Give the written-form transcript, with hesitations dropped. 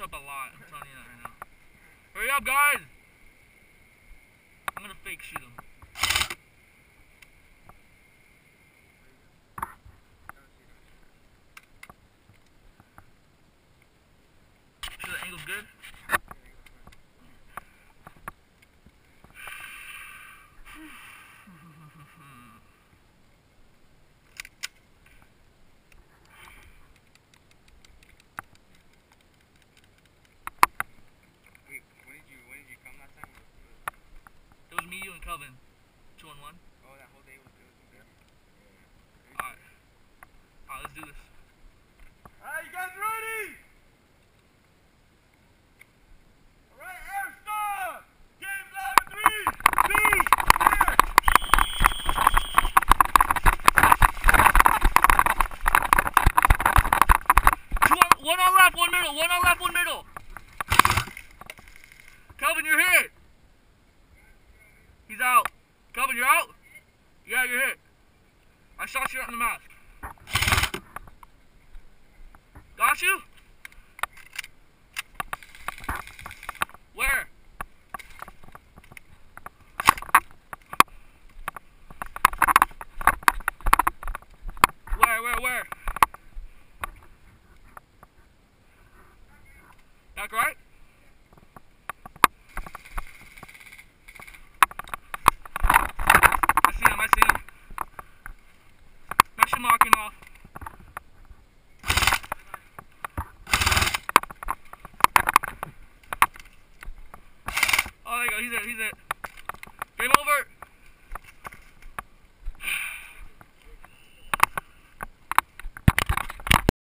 push up a lot. I'm telling you that right now. Hurry up, guys! I'm gonna fake shoot him. Sure the angle's good? It was me, you, and Kelvin. 2-on-1. Oh, that whole day was good. Yeah. Alright. Alright, let's do this. Alright, you guys ready? Alright, air stop! Game live in 3, 2, One on left, one middle. One on left, one middle. Kelvin, you're hit. He's out. Kelvin, you're out? Yeah, you're hit. I shot you out in the mask. Got you? Where? Where? Back right? I see him. Make sure mark him off. Oh, there you go. He's it. Game over.